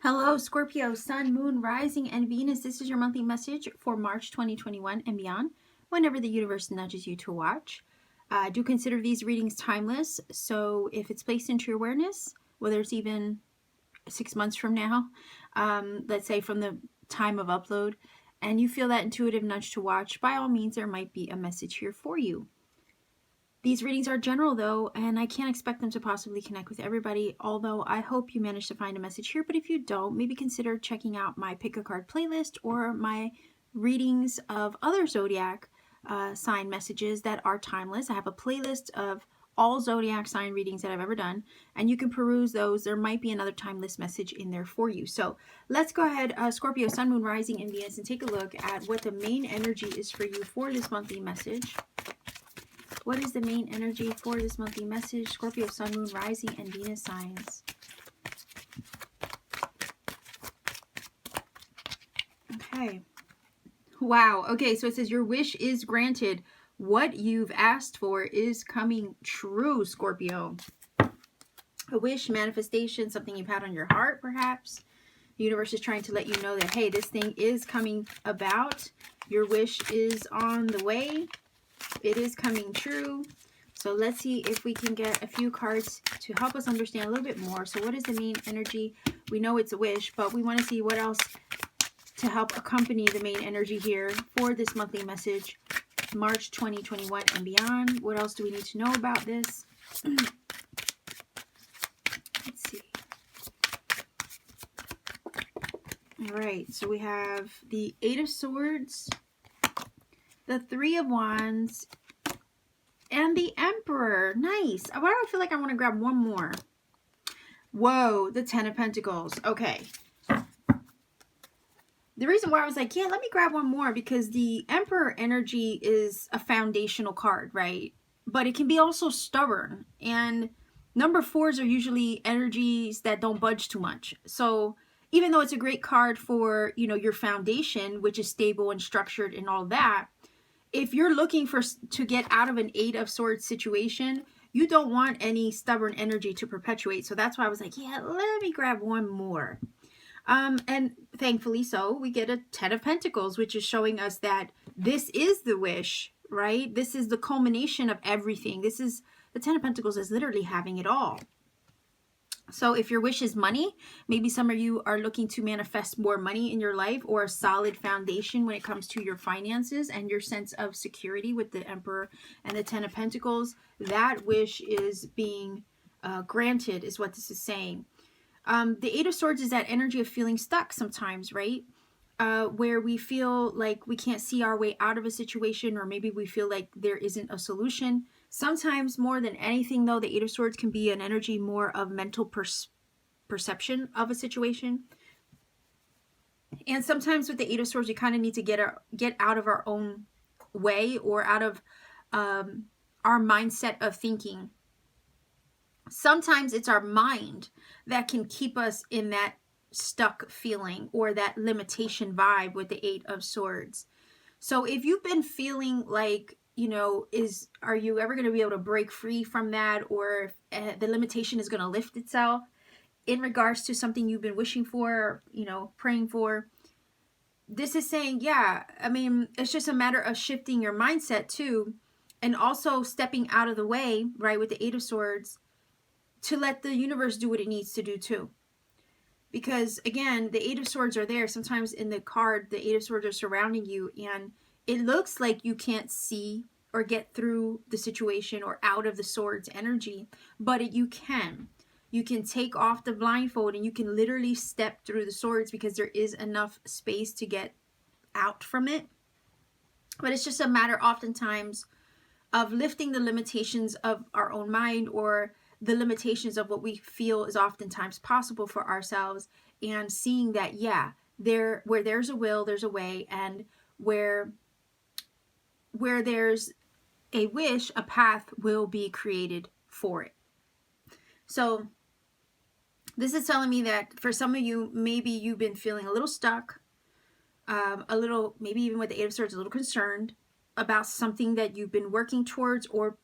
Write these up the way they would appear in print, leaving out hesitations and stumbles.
Hello, Scorpio, Sun, Moon, Rising, and Venus. This is your monthly message for March 2021 and beyond, whenever the universe nudges you to watch. Do consider these readings timeless, so if it's placed into your awareness, whether it's even 6 months from now, let's say from the time of upload, and you feel that intuitive nudge to watch, by all means, there might be a message here for you. These readings are general, though, and I can't expect them to possibly connect with everybody, although I hope you manage to find a message here. But if you don't, maybe consider checking out my Pick a Card playlist or my readings of other zodiac sign messages that are timeless. I have a playlist of all zodiac sign readings that I've ever done, and you can peruse those. There might be another timeless message in there for you. So let's go ahead, Scorpio, Sun, Moon, Rising, and Venus, and take a look at what the main energy is for you for this monthly message. What is the main energy for this monthly message? Scorpio, Sun, Moon, Rising, and Venus signs. Okay. Wow. Okay, so it says your wish is granted. What you've asked for is coming true, Scorpio. A wish, manifestation, something you've had on your heart, perhaps. The universe is trying to let you know that, hey, this thing is coming about. Your wish is on the way. It is coming true. So let's see if we can get a few cards to help us understand a little bit more. So what is the main energy? We know it's a wish, but we want to see what else to help accompany the main energy here for this monthly message, March 2021 and beyond. What else do we need to know about this? Let's see. All right, so we have the Eight of Swords, the Three of Wands, and the Emperor. Nice. Why do I feel like I want to grab one more? Whoa, the Ten of Pentacles. Okay. The reason why I was like, yeah, let me grab one more, because the Emperor energy is a foundational card, right? But it can be also stubborn. And number 4s are usually energies that don't budge too much. So even though it's a great card for, you know, your foundation, which is stable and structured and all that, if you're looking to get out of an Eight of Swords situation, you don't want any stubborn energy to perpetuate. So that's why I was like, yeah, let me grab one more. And thankfully so, we get a Ten of Pentacles, which is showing us that this is the wish, right? This is the culmination of everything. This is, the Ten of Pentacles is literally having it all. So if your wish is money, maybe some of you are looking to manifest more money in your life, or a solid foundation when it comes to your finances and your sense of security with the Emperor and the Ten of Pentacles. That wish is being granted, is what this is saying. The Eight of Swords is that energy of feeling stuck sometimes, right? Where we feel like we can't see our way out of a situation, or maybe we feel like there isn't a solution. Sometimes more than anything, though, the Eight of Swords can be an energy more of mental perception of a situation. And sometimes with the Eight of Swords, we kind of need to get out of our own way, or out of our mindset of thinking. Sometimes it's our mind that can keep us in that stuck feeling, or that limitation vibe with the Eight of Swords. So if you've been feeling like, you know, are you ever going to be able to break free from that, or if the limitation is going to lift itself in regards to something you've been wishing for, or, you know, praying for, this is saying, yeah, I mean, it's just a matter of shifting your mindset too, and also stepping out of the way, right, with the Eight of Swords, to let the universe do what it needs to do too. Because again, the Eight of Swords are there. Sometimes in the card, the Eight of Swords are surrounding you, and it looks like you can't see or get through the situation or out of the Swords energy, but you can. You can take off the blindfold and you can literally step through the Swords, because there is enough space to get out from it. But it's just a matter oftentimes of lifting the limitations of our own mind, or the limitations of what we feel is oftentimes possible for ourselves, and seeing that, yeah, where there's a will, there's a way, and where there's a wish, a path will be created for it. So this is telling me that for some of you, maybe you've been feeling a little stuck, a little, maybe even with the Eight of Swords, a little concerned about something that you've been working towards, or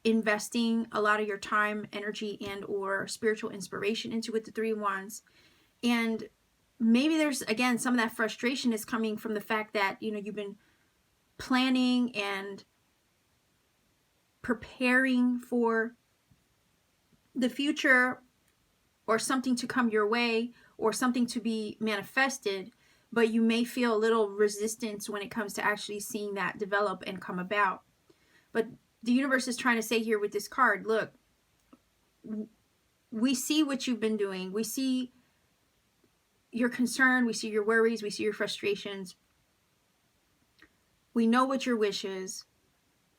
investing a lot of your time, energy, and or spiritual inspiration into with the Three of Wands. And maybe there's, again, some of that frustration is coming from the fact that, you know, you've been planning and preparing for the future or something to come your way or something to be manifested, but you may feel a little resistance when it comes to actually seeing that develop and come about. But the universe is trying to say here with this card, look, we see what you've been doing. We see your concern. We see your worries. We see your frustrations. We know what your wish is.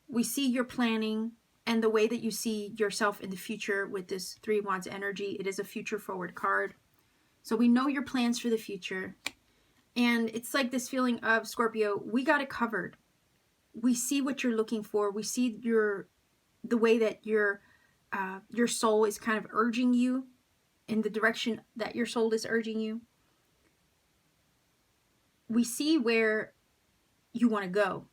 We see your planning and the way that you see yourself in the future with this Three of Wands energy. It is a future forward card. So we know your plans for the future. And it's like this feeling of, Scorpio, we got it covered. We see what you're looking for. We see the way that your soul is kind of urging you in the direction that your soul is urging you. We see where you want to go.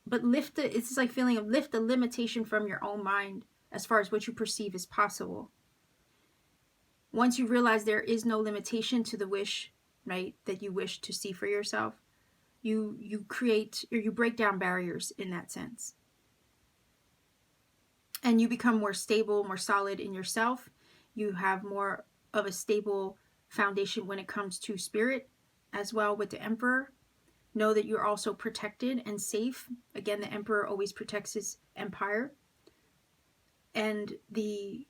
But it's like feeling of lift the limitation from your own mind as far as what you perceive as possible. Once you realize there is no limitation to the wish, right, that you wish to see for yourself, you create, or you break down barriers in that sense. And you become more stable, more solid in yourself. You have more of a stable foundation when it comes to spirit as well with the Emperor. Know that you're also protected and safe. Again, the Emperor always protects his empire. And the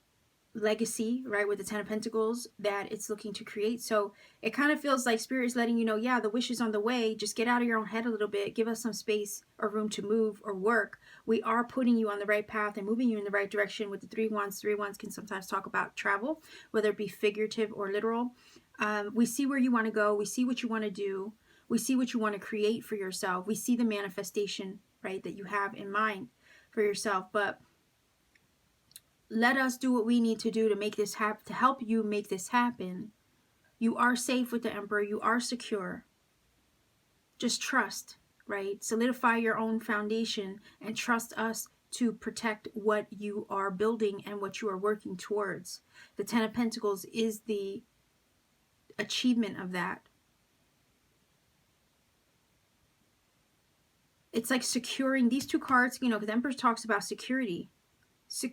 legacy, right, with the Ten of Pentacles that it's looking to create. So it kind of feels like Spirit is letting you know, yeah, the wish is on the way. Just get out of your own head a little bit. Give us some space or room to move or work. We are putting you on the right path and moving you in the right direction with the Three of Wands. Three of Wands can sometimes talk about travel, whether it be figurative or literal. We see where you want to go. We see what you want to do. We see what you want to create for yourself. We see the manifestation, right, that you have in mind for yourself. But let us do what we need to do to make this happen, to help you make this happen. You are safe with the Emperor. You are secure. Just trust, right? Solidify your own foundation and trust us to protect what you are building and what you are working towards. The Ten of Pentacles is the achievement of that. It's like securing these two cards, you know, because the Emperor talks about security.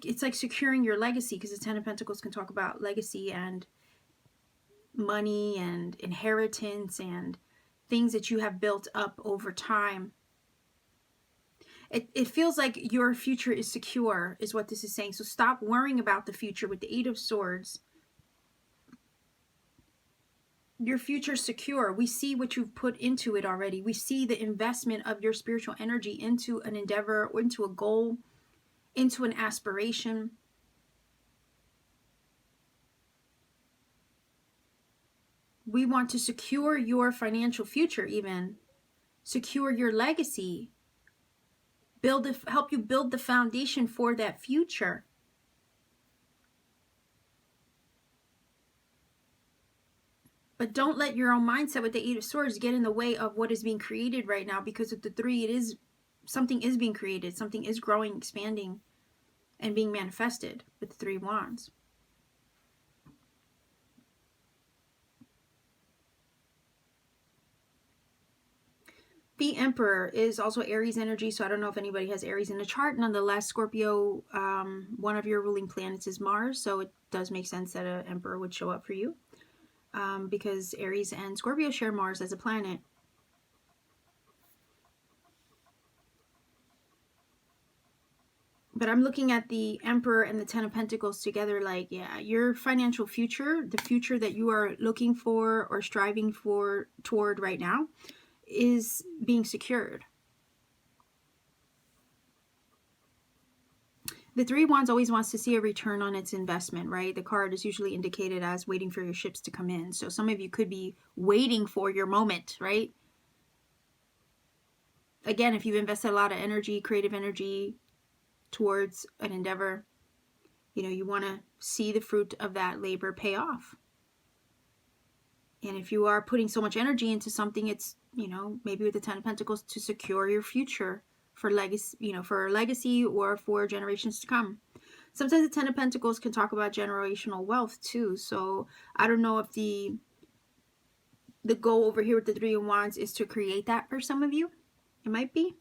It's like securing your legacy, because the Ten of Pentacles can talk about legacy and money and inheritance and things that you have built up over time. It feels like your future is secure, is what this is saying. So stop worrying about the future with the Eight of Swords. Your future's secure. We see what you've put into it already. We see the investment of your spiritual energy into an endeavor or into a goal, into an aspiration. We want to secure your financial future, even secure your legacy, help you build the foundation for that future. But don't let your own mindset with the Eight of Swords get in the way of what is being created right now, because with the Three, it is something is being created, something is growing, expanding, and being manifested with the Three of Wands. The Emperor is also Aries energy, so I don't know if anybody has Aries in the chart. Nonetheless, Scorpio, one of your ruling planets is Mars, so it does make sense that an Emperor would show up for you, because Aries and Scorpio share Mars as a planet. But I'm looking at the Emperor and the Ten of Pentacles together, like, yeah, your financial future, the future that you are looking for or striving toward right now, is being secured. The Three of Wands always wants to see a return on its investment, right? The card is usually indicated as waiting for your ships to come in. So some of you could be waiting for your moment, right? Again, if you've invested a lot of energy, creative energy, towards an endeavor, you know, you want to see the fruit of that labor pay off. And if you are putting so much energy into something, it's, you know, maybe with the Ten of Pentacles, to secure your future for legacy, you know, for legacy or for generations to come. Sometimes the Ten of Pentacles can talk about generational wealth too. So I don't know if the goal over here with the Three of Wands is to create that for some of you. It might be.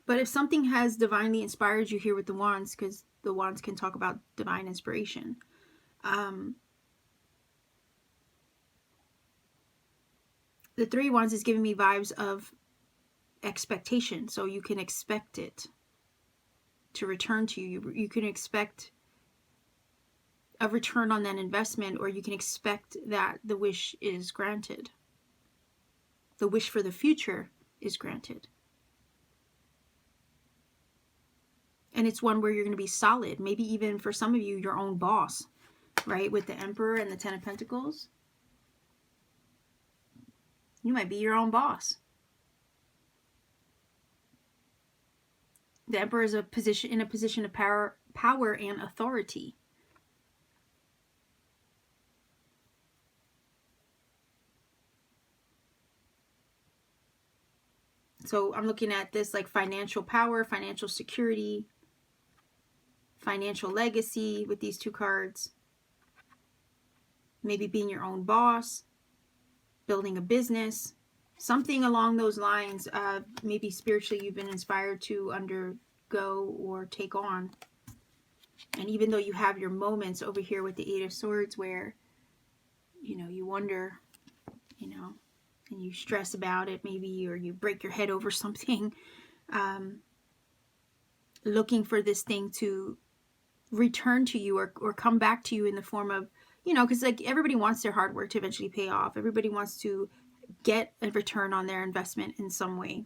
But if something has divinely inspired you here with the Wands, because the Wands can talk about divine inspiration. The Three of Wands is giving me vibes of expectation. So you can expect it to return to you. You can expect a return on that investment, or you can expect that the wish is granted. The wish for the future is granted. And it's one where you're going to be solid. Maybe even for some of you, your own boss, right? With the Emperor and the Ten of Pentacles. You might be your own boss. The Emperor is in a position of power and authority. So I'm looking at this like financial power, financial security, financial legacy with these two cards. Maybe being your own boss, building a business, something along those lines. Maybe spiritually you've been inspired to undergo or take on. And even though you have your moments over here with the Eight of Swords where, you know, you wonder, you know, and you stress about it maybe, or you break your head over something, looking for this thing to return to you or come back to you in the form of, you know, because like everybody wants their hard work to eventually pay off. Everybody wants to get a return on their investment in some way.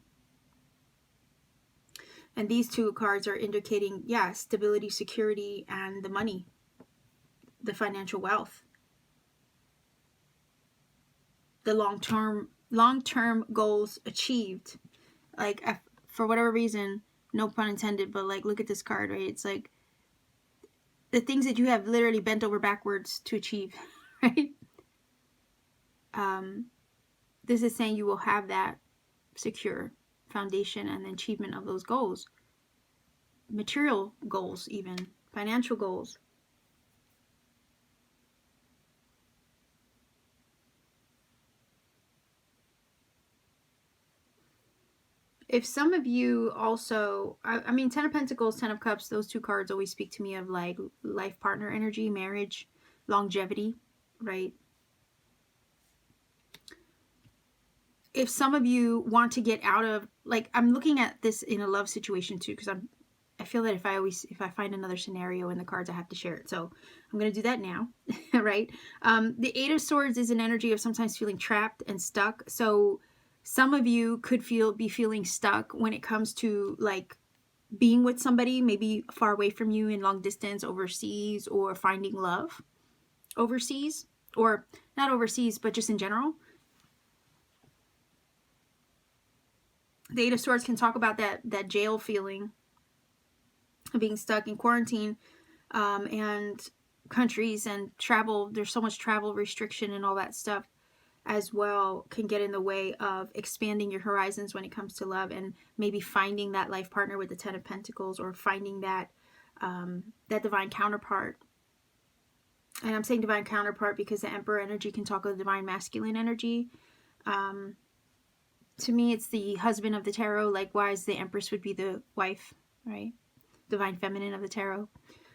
And these two cards are indicating, yeah, stability, security, and the money, the financial wealth, the long-term goals achieved. Like, for whatever reason, no pun intended, but like, look at this card, right? It's like the things that you have literally bent over backwards to achieve, right? This is saying you will have that secure foundation and the achievement of those goals. Material goals, even financial goals. If some of you also, I mean, Ten of Pentacles, Ten of Cups, those two cards always speak to me of like life partner energy, marriage, longevity, right? If some of you want to get out of, like, I'm looking at this in a love situation too, because I feel that if I find another scenario in the cards, I have to share it. So I'm going to do that now, right? The Eight of Swords is an energy of sometimes feeling trapped and stuck. So some of you could be feeling stuck when it comes to like being with somebody, maybe far away from you in long distance, overseas, or finding love overseas, or not overseas, but just in general. The Eight of Swords can talk about that jail feeling of being stuck in quarantine, and countries and travel. There's so much travel restriction and all that stuff as well can get in the way of expanding your horizons when it comes to love, and maybe finding that life partner with the Ten of Pentacles, or finding that that divine counterpart. And I'm saying divine counterpart because the Emperor energy can talk of the divine masculine energy. To me, it's the husband of the tarot. Likewise, the Empress would be the wife, right? Divine feminine of the tarot.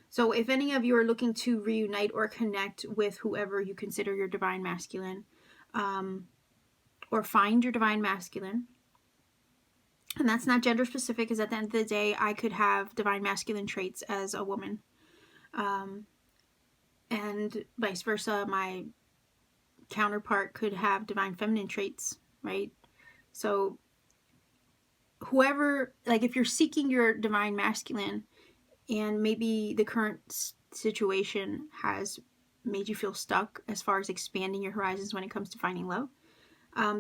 So if any of you are looking to reunite or connect with whoever you consider your divine masculine, or find your divine masculine, and that's not gender specific, because at the end of the day, I could have divine masculine traits as a woman, and vice versa. My counterpart could have divine feminine traits, right? So whoever, like if you're seeking your divine masculine and maybe the current situation has made you feel stuck as far as expanding your horizons when it comes to finding love,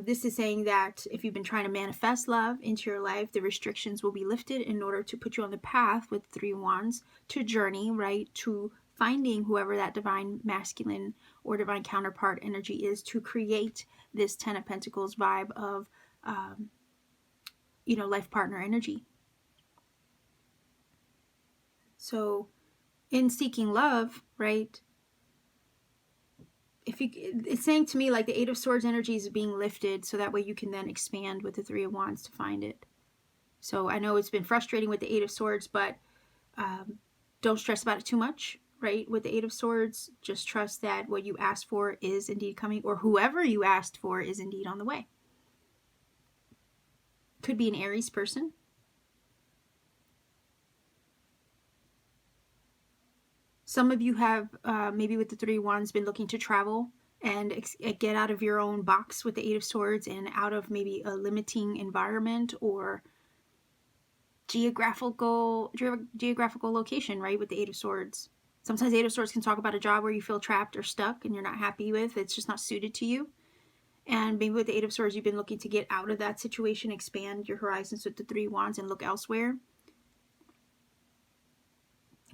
this is saying that if you've been trying to manifest love into your life, the restrictions will be lifted in order to put you on the path with Three Wands to journey, right, to finding whoever that divine masculine or divine counterpart energy is to create this 10 of Pentacles vibe of, you know, life partner energy. So in seeking love, right, if you, it's saying to me like the 8 of Swords energy is being lifted, so that way you can then expand with the 3 of Wands to find it. So I know it's been frustrating with the 8 of Swords, but don't stress about it too much, right? With the 8 of Swords, just trust that what you asked for is indeed coming, or whoever you asked for is indeed on the way. Could be an Aries person. Some of you have, maybe with the 3 of Wands, been looking to travel and get out of your own box with the 8 of Swords and out of maybe a limiting environment or geographical location, right? With the 8 of Swords. Sometimes 8 of Swords can talk about a job where you feel trapped or stuck and you're not happy with. It's just not suited to you. And maybe with the 8 of Swords, you've been looking to get out of that situation, expand your horizons with the 3 of Wands and look elsewhere.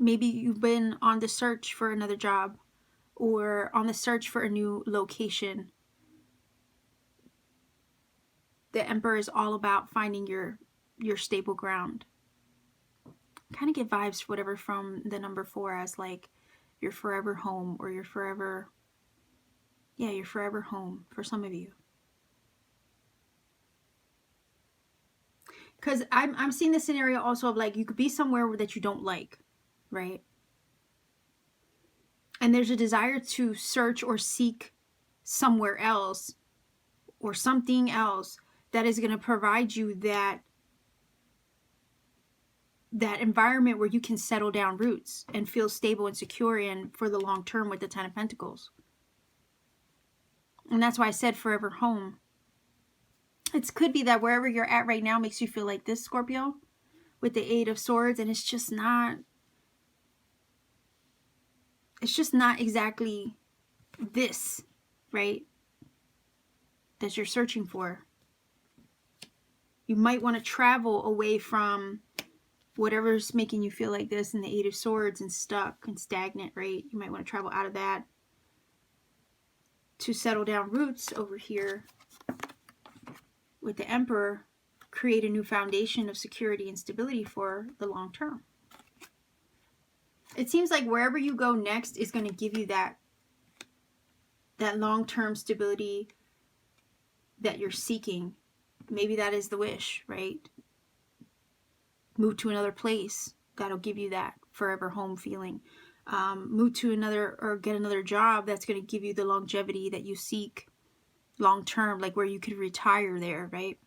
Maybe you've been on the search for another job or on the search for a new location. The Emperor is all about finding your stable ground. Kind of get vibes, whatever, from the number 4 as like your forever home or your forever, yeah, your forever home for some of you. Because I'm seeing the scenario also of like you could be somewhere that you don't like, right? And there's a desire to search or seek somewhere else or something else that is going to provide you that environment where you can settle down roots and feel stable and secure in for the long term with the 10 of Pentacles. And that's why I said forever home. It could be that wherever you're at right now makes you feel like this, Scorpio, with the 8 of Swords, and it's just not exactly this, right, that you're searching for. You might want to travel away from whatever's making you feel like this in the 8 of Swords and stuck and stagnant, right? You might want to travel out of that to settle down roots over here with the Emperor, create a new foundation of security and stability for the long term. It seems like wherever you go next is going to give you that long-term stability that you're seeking. Maybe that is the wish, right? Move to another place. That'll give you that forever home feeling. Move to another, or get another job that's going to give you the longevity that you seek long term, like where you could retire there, right?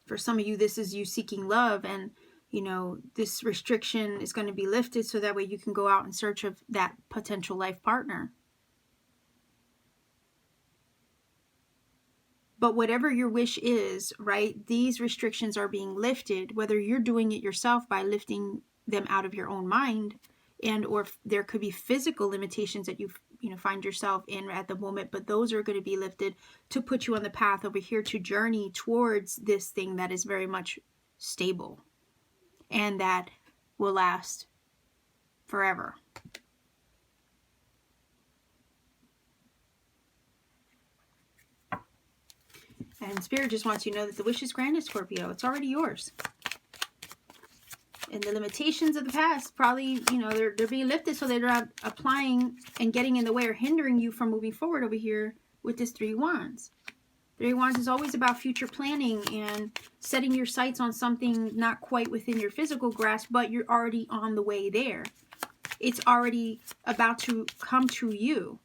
For some of you, this is you seeking love, and you know, this restriction is going to be lifted so that way you can go out in search of that potential life partner. But whatever your wish is, right, these restrictions are being lifted, whether you're doing it yourself by lifting them out of your own mind, and or there could be physical limitations that you find yourself in at the moment, but those are going to be lifted to put you on the path over here to journey towards this thing that is very much stable and that will last forever. And Spirit just wants you to know that the wish is granted, Scorpio. It's already yours. And the limitations of the past, probably, you know, they're being lifted so they're not applying and getting in the way or hindering you from moving forward over here with this 3 of Wands. 3 of Wands is always about future planning and setting your sights on something not quite within your physical grasp, but you're already on the way there. It's already about to come to you.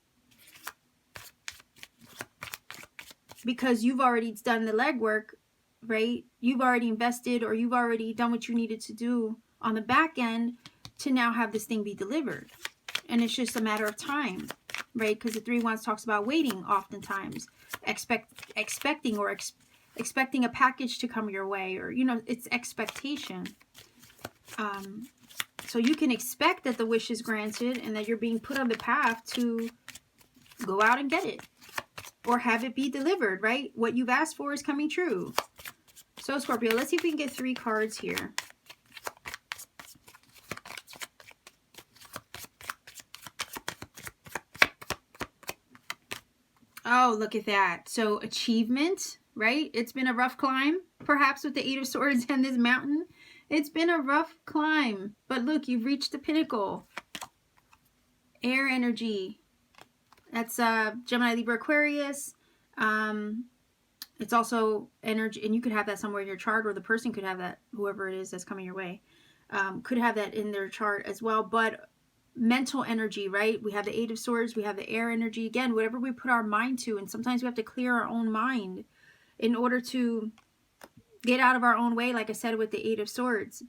Because you've already done the legwork, right? You've already invested, or you've already done what you needed to do on the back end to now have this thing be delivered. And it's just a matter of time, right? Because the 3 of Wands talks about waiting oftentimes, expecting a package to come your way, or, you know, it's expectation. So you can expect that the wish is granted and that you're being put on the path to go out and get it. Or have it be delivered, right? What you've asked for is coming true. So Scorpio, let's see if we can get 3 cards here. Oh, look at that. So achievement, right? It's been a rough climb, perhaps with the 8 of Swords and this mountain. It's been a rough climb, but look, you've reached the pinnacle. Air energy. That's Gemini, Libra, Aquarius. It's also energy, and you could have that somewhere in your chart, or the person could have that, whoever it is that's coming your way, could have that in their chart as well. But mental energy, right? We have the 8 of Swords, we have the air energy. Again, whatever we put our mind to, and sometimes we have to clear our own mind in order to get out of our own way, like I said with the 8 of Swords.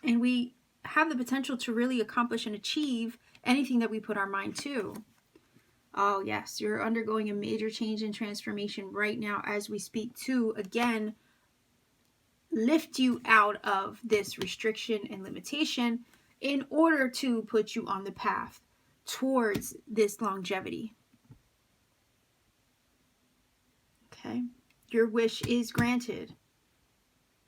And we have the potential to really accomplish and achieve anything that we put our mind to. Oh yes, you're undergoing a major change and transformation right now as we speak, to again lift you out of this restriction and limitation in order to put you on the path towards this longevity. Okay, your wish is granted.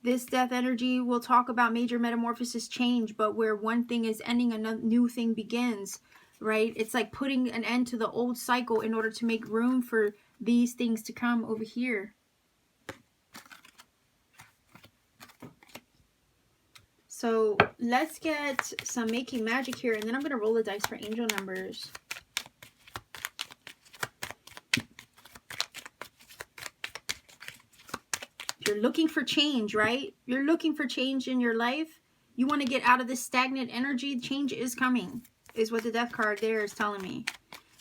This death energy will talk about major metamorphosis, change, but where one thing is ending, a new thing begins, right? It's like putting an end to the old cycle in order to make room for these things to come over here. So let's get some making magic here, and then I'm going to roll the dice for angel numbers. You're looking for change, right? You're looking for change in your life. You want to get out of this stagnant energy. Change is coming, is what the death card there is telling me.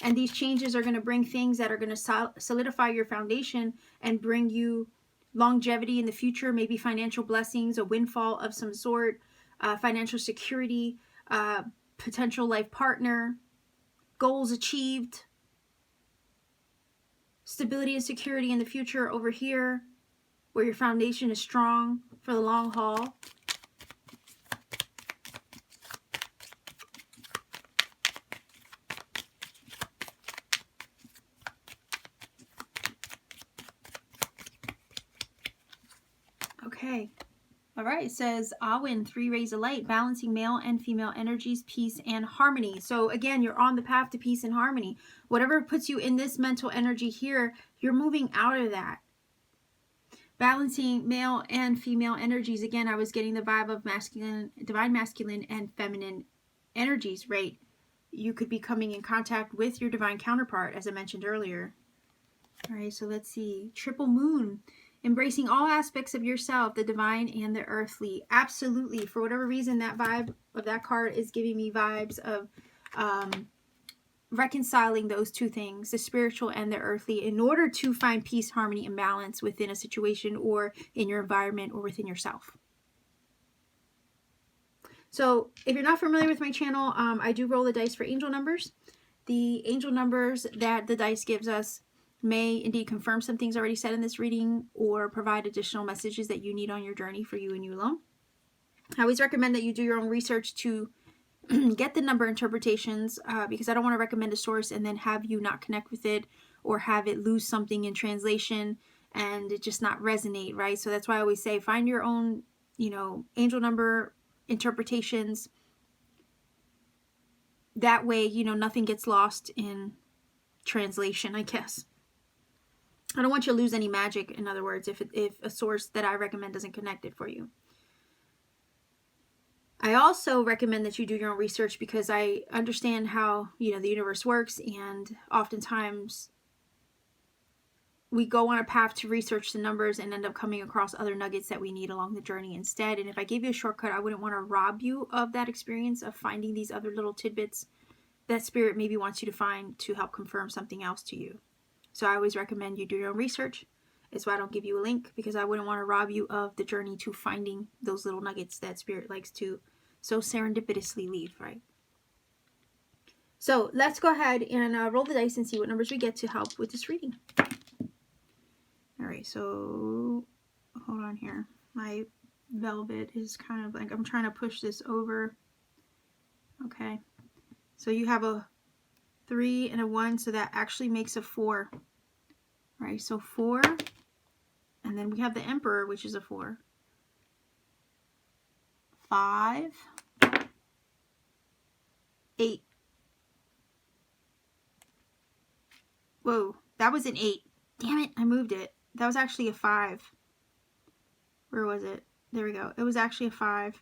And these changes are going to bring things that are going to solidify your foundation and bring you longevity in the future, maybe financial blessings, a windfall of some sort, financial security, potential life partner, goals achieved, stability and security in the future over here, where your foundation is strong for the long haul. Okay. All right. It says Awaken, 3 rays of light, balancing male and female energies, peace and harmony. So again, you're on the path to peace and harmony. Whatever puts you in this mental energy here, you're moving out of that. Balancing male and female energies. Again, I was getting the vibe of masculine, divine masculine and feminine energies, right? You could be coming in contact with your divine counterpart, as I mentioned earlier. All right, so let's see. Triple moon. Embracing all aspects of yourself, the divine and the earthly. Absolutely. For whatever reason, that vibe of that card is giving me vibes of reconciling those two things, the spiritual and the earthly, in order to find peace, harmony, and balance within a situation or in your environment or within yourself. So if you're not familiar with my channel, I do roll the dice for angel numbers. The angel numbers that the dice gives us may indeed confirm some things already said in this reading or provide additional messages that you need on your journey for you and you alone. I always recommend that you do your own research to get the number interpretations, because I don't want to recommend a source and then have you not connect with it or have it lose something in translation and it just not resonate, right? So that's why I always say find your own, angel number interpretations. That way, nothing gets lost in translation, I guess. I don't want you to lose any magic, in other words, if a source that I recommend doesn't connect it for you. I also recommend that you do your own research because I understand how, the universe works, and oftentimes we go on a path to research the numbers and end up coming across other nuggets that we need along the journey instead. And if I gave you a shortcut, I wouldn't want to rob you of that experience of finding these other little tidbits that spirit maybe wants you to find to help confirm something else to you. So I always recommend you do your own research. It's why I don't give you a link, because I wouldn't want to rob you of the journey to finding those little nuggets that spirit likes to so serendipitously leave, right? So let's go ahead and roll the dice and see what numbers we get to help with this reading. All right, so hold on here. My velvet is kind of like, I'm trying to push this over. Okay, so you have a 3 and a 1, so that actually makes a 4. All right, so 4 And then we have the Emperor, which is a 4. 5. 8. Whoa, that was an 8. Damn it, I moved it. That was actually a 5. Where was it? There we go. It was actually a 5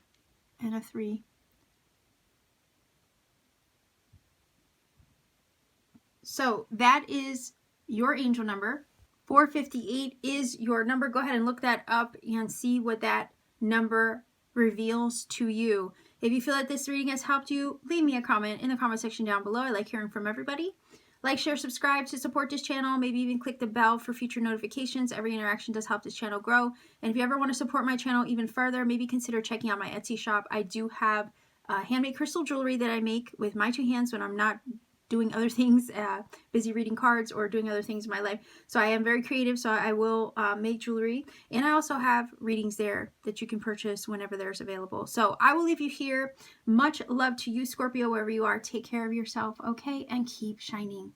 and a 3. So that is your angel number. 458 is your number. Go ahead and look that up and see what that number reveals to you. If you feel that this reading has helped you, leave me a comment in the comment section down below. I like hearing from everybody. Like, share, subscribe to support this channel. Maybe even click the bell for future notifications. Every interaction does help this channel grow. And if you ever want to support my channel even further, maybe consider checking out my Etsy shop. I do have handmade crystal jewelry that I make with my 2 hands when I'm not doing other things, busy reading cards or doing other things in my life. So I am very creative, so I will make jewelry. And I also have readings there that you can purchase whenever there's available. So I will leave you here. Much love to you, Scorpio, wherever you are. Take care of yourself, okay? And keep shining.